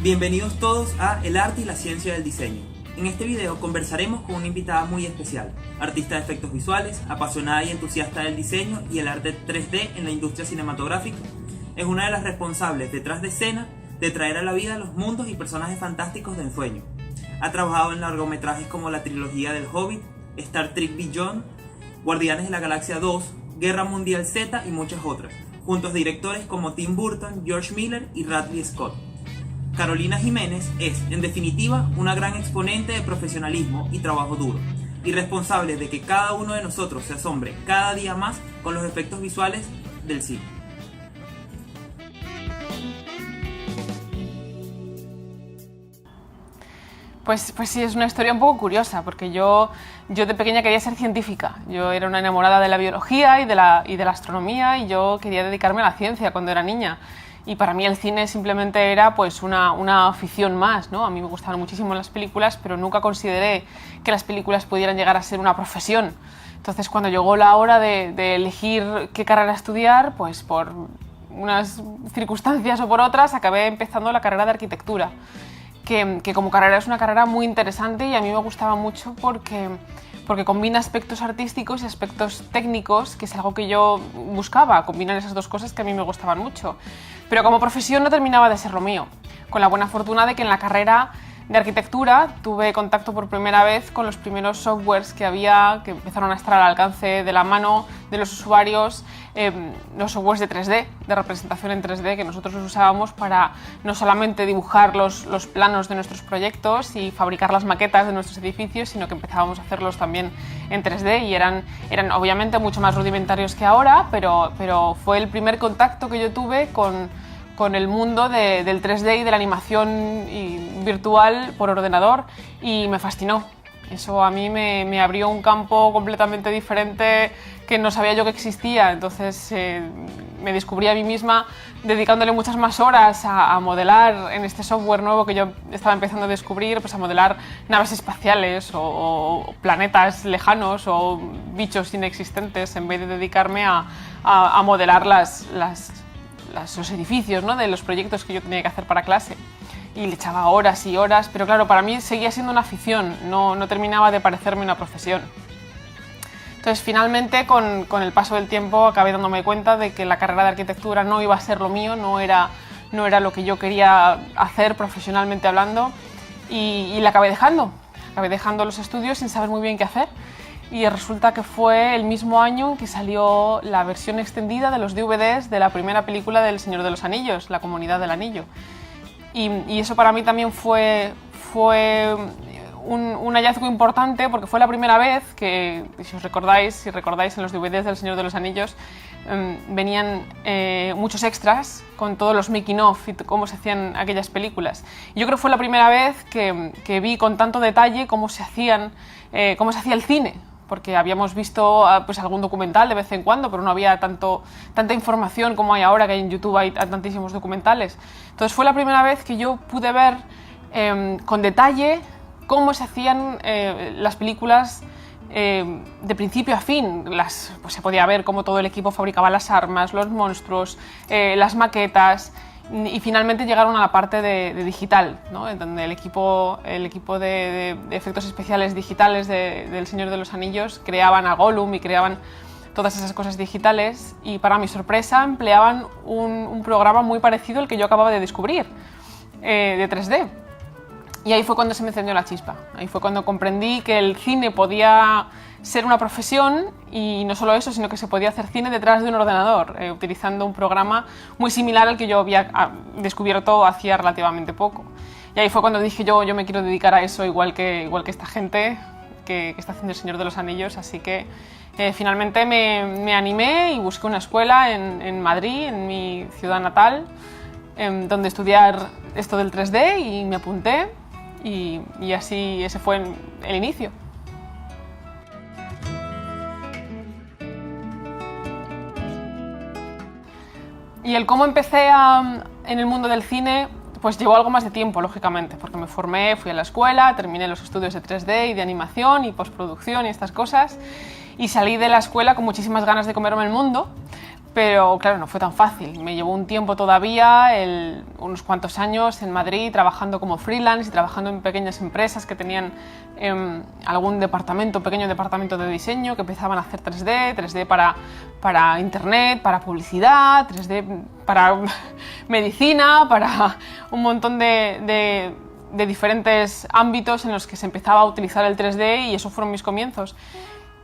Bienvenidos todos a El arte y la ciencia del diseño. En este video conversaremos con una invitada muy especial, artista de efectos visuales, apasionada y entusiasta del diseño y el arte 3D en la industria cinematográfica. Es una de las responsables detrás de escena de traer a la vida los mundos y personajes fantásticos de ensueño. Ha trabajado en largometrajes como la trilogía del Hobbit, Star Trek Beyond, Guardianes de la Galaxia 2, Guerra Mundial Z y muchas otras, junto a directores como Tim Burton, George Miller y Ridley Scott. Carolina Jiménez es, en definitiva, una gran exponente de profesionalismo y trabajo duro, y responsable de que cada uno de nosotros se asombre cada día más con los efectos visuales del cine. Pues sí, es una historia un poco curiosa, porque yo de pequeña quería ser científica. Yo era una enamorada de la biología y de la astronomía, y yo quería dedicarme a la ciencia cuando era niña. Y para mí el cine simplemente era pues una afición más, ¿no? A mí me gustaban muchísimo las películas, pero nunca consideré que las películas pudieran llegar a ser una profesión. Entonces, cuando llegó la hora de elegir qué carrera estudiar, pues por unas circunstancias o por otras, acabé empezando la carrera de arquitectura, que como carrera es una carrera muy interesante y a mí me gustaba mucho porque combina aspectos artísticos y aspectos técnicos, que es algo que yo buscaba, combinar esas dos cosas que a mí me gustaban mucho. Pero como profesión no terminaba de ser lo mío, con la buena fortuna de que en la carrera de arquitectura tuve contacto por primera vez con los primeros softwares que empezaron a estar al alcance de la mano de los usuarios, los softwares de 3D, de representación en 3D, que nosotros los usábamos para no solamente dibujar los planos de nuestros proyectos y fabricar las maquetas de nuestros edificios, sino que empezábamos a hacerlos también en 3D y eran obviamente mucho más rudimentarios que ahora, pero fue el primer contacto que yo tuve con el mundo del 3D y de la animación virtual por ordenador, y me fascinó. Eso a mí me abrió un campo completamente diferente que no sabía yo que existía. Entonces me descubrí a mí misma dedicándole muchas más horas a modelar en este software nuevo que yo estaba empezando a descubrir, pues a modelar naves espaciales o planetas lejanos o bichos inexistentes, en vez de dedicarme a modelar los edificios, ¿no?, de los proyectos que yo tenía que hacer para clase. Y le echaba horas y horas, pero claro, para mí seguía siendo una afición, no terminaba de parecerme una profesión. Entonces, finalmente, con el paso del tiempo, acabé dándome cuenta de que la carrera de arquitectura no iba a ser lo mío, no era lo que yo quería hacer profesionalmente hablando, y la acabé dejando. Acabé dejando los estudios sin saber muy bien qué hacer, y resulta que fue el mismo año en que salió la versión extendida de los DVDs de la primera película del Señor de los Anillos, La Comunidad del Anillo. Y eso para mí también fue un hallazgo importante, porque fue la primera vez que, si recordáis en los DVDs del Señor de los Anillos, venían muchos extras con todos los making of y cómo se hacían aquellas películas. Y yo creo que fue la primera vez que vi con tanto detalle cómo se hacía el cine, porque habíamos visto pues algún documental de vez en cuando, pero no había tanta información como hay ahora, que en YouTube hay tantísimos documentales. Entonces fue la primera vez que yo pude ver con detalle cómo se hacían las películas de principio a fin. Pues se podía ver cómo todo el equipo fabricaba las armas, los monstruos, las maquetas, y finalmente llegaron a la parte de digital, ¿no?, en donde el equipo de efectos especiales digitales del Señor de los Anillos creaban a Gollum y creaban todas esas cosas digitales, y para mi sorpresa empleaban un programa muy parecido al que yo acababa de descubrir, de 3D. Y ahí fue cuando se me encendió la chispa. Ahí fue cuando comprendí que el cine podía ser una profesión, y no solo eso, sino que se podía hacer cine detrás de un ordenador, utilizando un programa muy similar al que yo había descubierto hacía relativamente poco. Y ahí fue cuando dije yo me quiero dedicar a eso igual que esta gente que está haciendo El Señor de los Anillos. Así que finalmente me animé y busqué una escuela en Madrid, en mi ciudad natal, donde estudiar esto del 3D, y me apunté, y así ese fue el inicio. Y el cómo empecé en el mundo del cine, pues llevó algo más de tiempo, lógicamente, porque me formé, fui a la escuela, terminé los estudios de 3D y de animación y postproducción y estas cosas, y salí de la escuela con muchísimas ganas de comerme el mundo, pero claro, no fue tan fácil. Me llevó un tiempo todavía, unos cuantos años en Madrid, trabajando como freelance y trabajando en pequeñas empresas que tenían algún pequeño departamento de diseño, que empezaban a hacer 3D para internet, para publicidad, 3D para medicina, para un montón de diferentes ámbitos en los que se empezaba a utilizar el 3D, y esos fueron mis comienzos.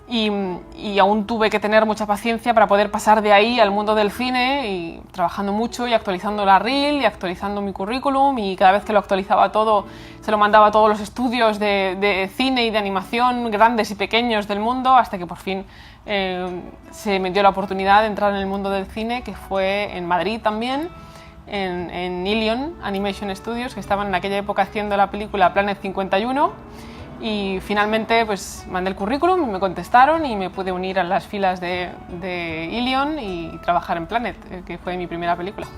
Y aún tuve que tener mucha paciencia para poder pasar de ahí al mundo del cine, y trabajando mucho y actualizando la reel y actualizando mi currículum, y cada vez que lo actualizaba todo se lo mandaba a todos los estudios de cine y de animación grandes y pequeños del mundo, hasta que por fin se me dio la oportunidad de entrar en el mundo del cine, que fue en Madrid también, en Ilion Animation Studios, que estaban en aquella época haciendo la película Planet 51. Y finalmente pues mandé el currículum y me contestaron, y me pude unir a las filas de Ilion y trabajar en Planet, que fue mi primera película.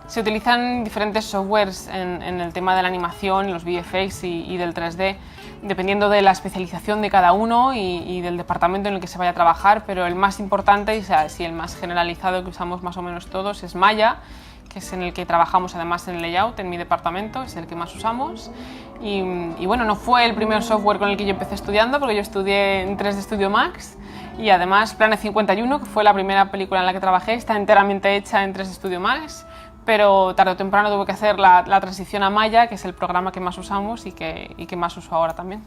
Se utilizan diferentes softwares en el tema de la animación, los VFX y del 3D, dependiendo de la especialización de cada uno y del departamento en el que se vaya a trabajar, pero el más importante y así el más generalizado que usamos más o menos todos es Maya, que es en el que trabajamos además en layout, en mi departamento, es el que más usamos. Y bueno, no fue el primer software con el que yo empecé estudiando, porque yo estudié en 3D Studio Max, y además Planet 51, que fue la primera película en la que trabajé, está enteramente hecha en 3D Studio Max, pero tarde o temprano tuve que hacer la transición a Maya, que es el programa que más usamos y que más uso ahora también.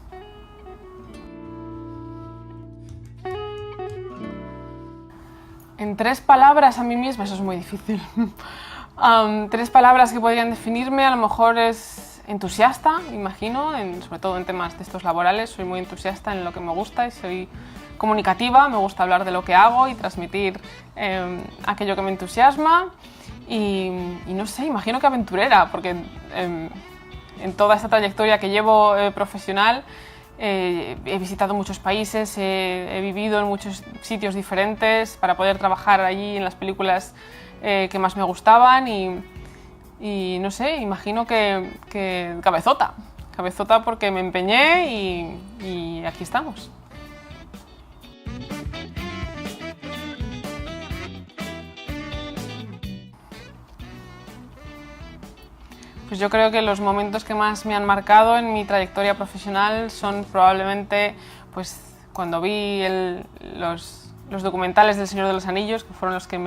En 3 palabras a mí misma, eso es muy difícil. 3 palabras que podrían definirme, a lo mejor es entusiasta, imagino, sobre todo en temas de estos laborales. Soy muy entusiasta en lo que me gusta y soy comunicativa, me gusta hablar de lo que hago y transmitir aquello que me entusiasma. Y no sé, imagino que aventurera, porque en toda esta trayectoria que llevo profesional he visitado muchos países, he vivido en muchos sitios diferentes para poder trabajar allí en las películas que más me gustaban, y no sé, imagino que cabezota porque me empeñé y aquí estamos. Pues yo creo que los momentos que más me han marcado en mi trayectoria profesional son probablemente pues, cuando vi los documentales del Señor de los Anillos, que fueron los que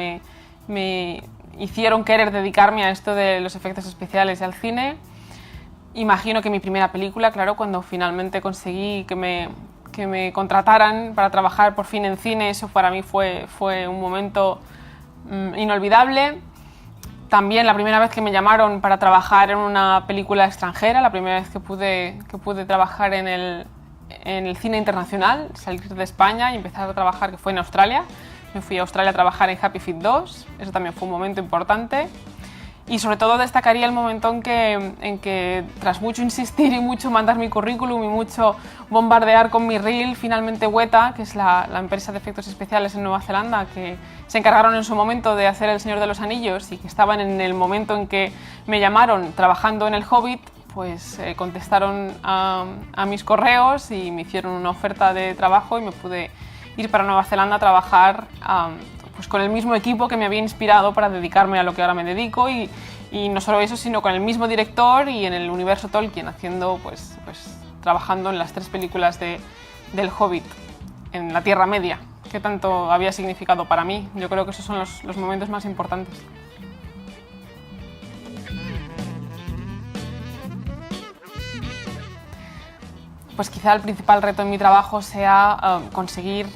me hicieron querer dedicarme a esto de los efectos especiales y al cine. Imagino que mi primera película, claro, cuando finalmente conseguí que me contrataran para trabajar por fin en cine, eso para mí fue un momento inolvidable. También la primera vez que me llamaron para trabajar en una película extranjera, la primera vez que pude trabajar en el cine internacional, salir de España y empezar a trabajar, que fue en Australia. Me fui a Australia a trabajar en Happy Feet 2, eso también fue un momento importante. Y sobre todo destacaría el momento en que tras mucho insistir y mucho mandar mi currículum y mucho bombardear con mi reel, finalmente Weta, que es la empresa de efectos especiales en Nueva Zelanda, que se encargaron en su momento de hacer El Señor de los Anillos y que estaban en el momento en que me llamaron trabajando en El Hobbit, pues contestaron a mis correos y me hicieron una oferta de trabajo y me pude ir para Nueva Zelanda a trabajar pues con el mismo equipo que me había inspirado para dedicarme a lo que ahora me dedico, y no solo eso, sino con el mismo director y en el universo Tolkien, haciendo pues trabajando en las 3 películas del Hobbit, en la Tierra Media, que tanto había significado para mí. Yo creo que esos son los momentos más importantes. Pues quizá el principal reto en mi trabajo sea conseguir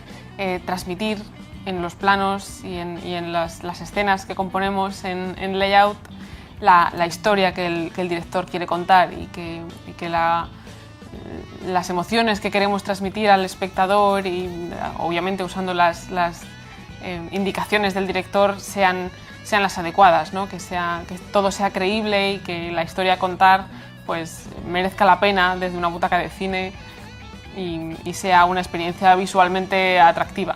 transmitir en los planos y en las escenas que componemos en layout la historia que el director quiere contar, y que las emociones que queremos transmitir al espectador, y obviamente usando las indicaciones del director, sean las adecuadas, ¿no? que todo sea creíble y que la historia a contar pues merezca la pena desde una butaca de cine y sea una experiencia visualmente atractiva.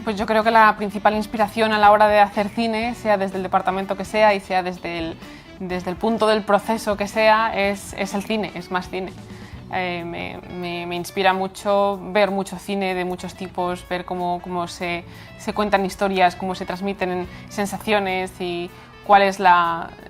Pues yo creo que la principal inspiración a la hora de hacer cine, sea desde el departamento que sea y sea desde desde el punto del proceso que sea, es el cine, es más cine. Me inspira mucho ver mucho cine de muchos tipos, ver cómo se cuentan historias, cómo se transmiten sensaciones y cuál es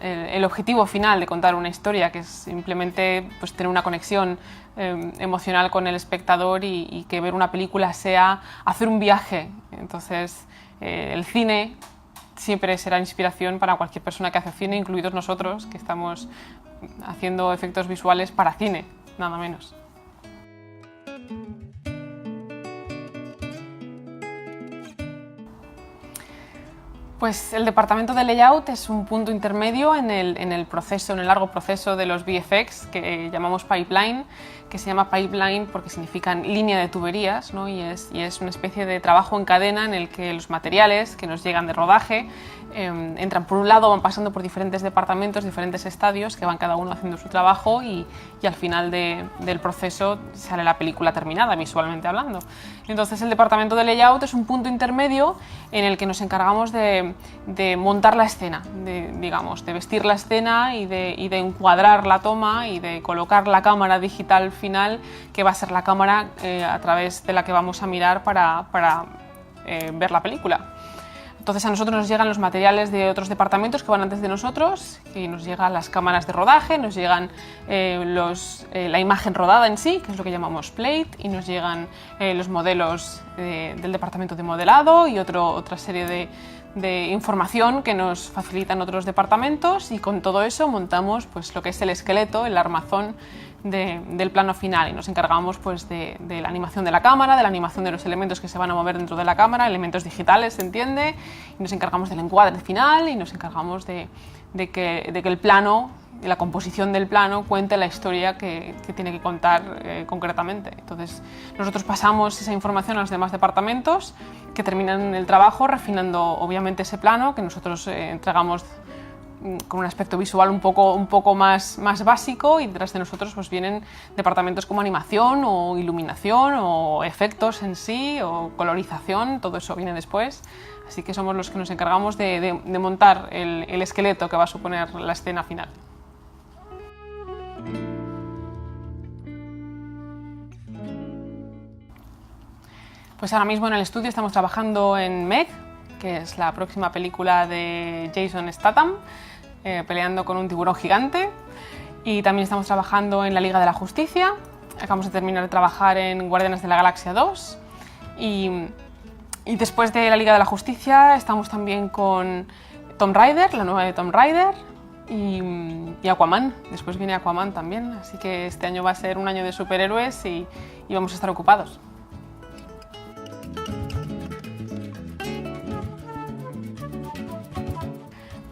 el objetivo final de contar una historia, que es simplemente pues, tener una conexión emocional con el espectador y que ver una película sea hacer un viaje. Entonces, el cine siempre será inspiración para cualquier persona que hace cine, incluidos nosotros, que estamos haciendo efectos visuales para cine, nada menos. Pues el departamento de layout es un punto intermedio en el proceso, en el largo proceso de los VFX que llamamos pipeline, que se llama pipeline porque significan línea de tuberías, ¿no? y es una especie de trabajo en cadena en el que los materiales que nos llegan de rodaje entran por un lado, van pasando por diferentes departamentos, diferentes estadios que van cada uno haciendo su trabajo y al final del proceso sale la película terminada, visualmente hablando. Entonces el departamento de layout es un punto intermedio en el que nos encargamos de montar la escena, de vestir la escena y de encuadrar la toma y de colocar la cámara digital final, que va a ser la cámara a través de la que vamos a mirar para ver la película. Entonces a nosotros nos llegan los materiales de otros departamentos que van antes de nosotros, y nos llegan las cámaras de rodaje, nos llegan la imagen rodada en sí, que es lo que llamamos plate, y nos llegan los modelos del departamento de modelado y otra serie de información que nos facilitan otros departamentos, y con todo eso montamos pues, lo que es el esqueleto, el armazón del plano final, y nos encargamos pues, de la animación de la cámara, de la animación de los elementos que se van a mover dentro de la cámara, elementos digitales, se entiende, y nos encargamos del encuadre final y nos encargamos de que el plano, la composición del plano cuente la historia que tiene que contar concretamente. Entonces nosotros pasamos esa información a los demás departamentos que terminan el trabajo refinando obviamente ese plano que nosotros entregamos con un aspecto visual un poco más básico, y detrás de nosotros pues vienen departamentos como animación o iluminación o efectos en sí o colorización, todo eso viene después. Así que somos los que nos encargamos de montar el esqueleto que va a suponer la escena final. Pues ahora mismo en el estudio estamos trabajando en Meg, que es la próxima película de Jason Statham, peleando con un tiburón gigante, y también estamos trabajando en la Liga de la Justicia. Acabamos de terminar de trabajar en Guardianes de la Galaxia 2 y después de la Liga de la Justicia estamos también con Tomb Raider, la nueva de Tomb Raider, y Aquaman. Después viene Aquaman también, así que este año va a ser un año de superhéroes y vamos a estar ocupados.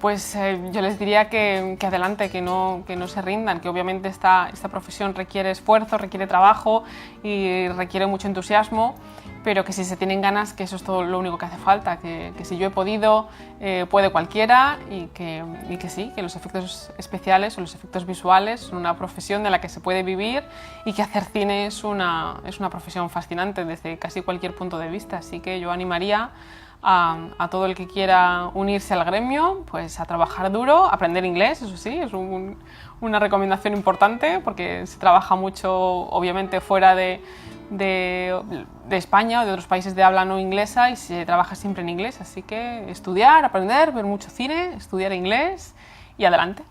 Pues yo les diría que adelante, que no se rindan, que obviamente esta profesión requiere esfuerzo, requiere trabajo y requiere mucho entusiasmo, pero que si se tienen ganas, que eso es todo lo único que hace falta, que si yo he podido, puede cualquiera, y que sí, que los efectos especiales o los efectos visuales son una profesión de la que se puede vivir, y que hacer cine es una profesión fascinante desde casi cualquier punto de vista. Así que yo animaría a todo el que quiera unirse al gremio, pues a trabajar duro, aprender inglés, eso sí, es una recomendación importante porque se trabaja mucho obviamente fuera de España o de otros países de habla no inglesa, y se trabaja siempre en inglés, así que estudiar, aprender, ver mucho cine, estudiar inglés y adelante.